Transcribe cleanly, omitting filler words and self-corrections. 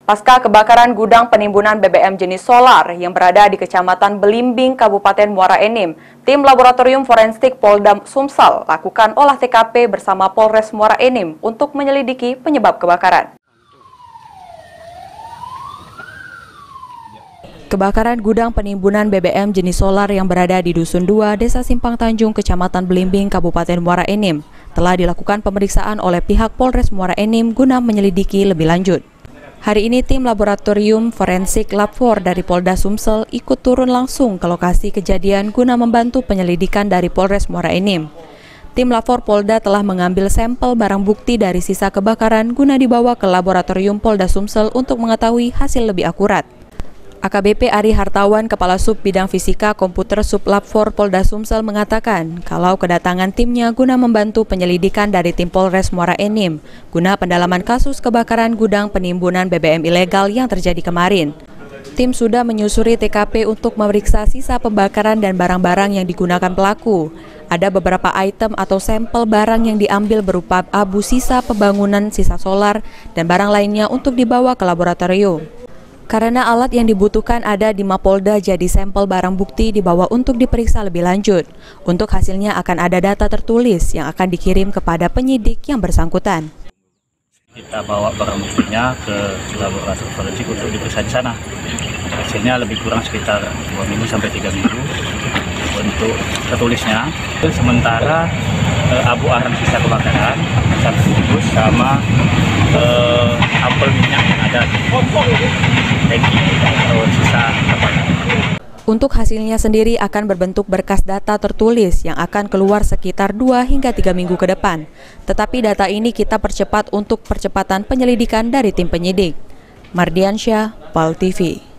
Pasca kebakaran gudang penimbunan BBM jenis solar yang berada di Kecamatan Belimbing, Kabupaten Muara Enim, tim Laboratorium Forensik Polda Sumsel lakukan olah TKP bersama Polres Muara Enim untuk menyelidiki penyebab kebakaran. Kebakaran gudang penimbunan BBM jenis solar yang berada di Dusun 2, Desa Simpang Tanjung, Kecamatan Belimbing, Kabupaten Muara Enim, telah dilakukan pemeriksaan oleh pihak Polres Muara Enim guna menyelidiki lebih lanjut. Hari ini tim Laboratorium Forensik Lab 4 dari Polda Sumsel ikut turun langsung ke lokasi kejadian guna membantu penyelidikan dari Polres Muara Enim. Tim Lab 4 Polda telah mengambil sampel barang bukti dari sisa kebakaran guna dibawa ke Laboratorium Polda Sumsel untuk mengetahui hasil lebih akurat. AKBP Ari Hartawan, Kepala Sub Bidang Fisika Komputer Sub Lab 4 Polda Sumsel mengatakan kalau kedatangan timnya guna membantu penyelidikan dari tim Polres Muara Enim guna pendalaman kasus kebakaran gudang penimbunan BBM ilegal yang terjadi kemarin. Tim sudah menyusuri TKP untuk memeriksa sisa pembakaran dan barang-barang yang digunakan pelaku. Ada beberapa item atau sampel barang yang diambil berupa abu sisa pembangunan, sisa solar, dan barang lainnya untuk dibawa ke laboratorium. Karena alat yang dibutuhkan ada di Mapolda, jadi sampel barang bukti dibawa untuk diperiksa lebih lanjut. Untuk hasilnya akan ada data tertulis yang akan dikirim kepada penyidik yang bersangkutan. Kita bawa barang buktinya ke laboratorium forensik untuk diperiksa di sana. Hasilnya lebih kurang sekitar 2 minggu sampai 3 minggu untuk tertulisnya. Sementara abu arang sisa kebakaran, satu bungkus sama sampel minyak yang ada di tangki atau sisa kebakaran. Untuk hasilnya sendiri akan berbentuk berkas data tertulis yang akan keluar sekitar 2 hingga 3 minggu ke depan. Tetapi data ini kita percepat untuk percepatan penyelidikan dari tim penyidik. Mardiansyah, PAL TV.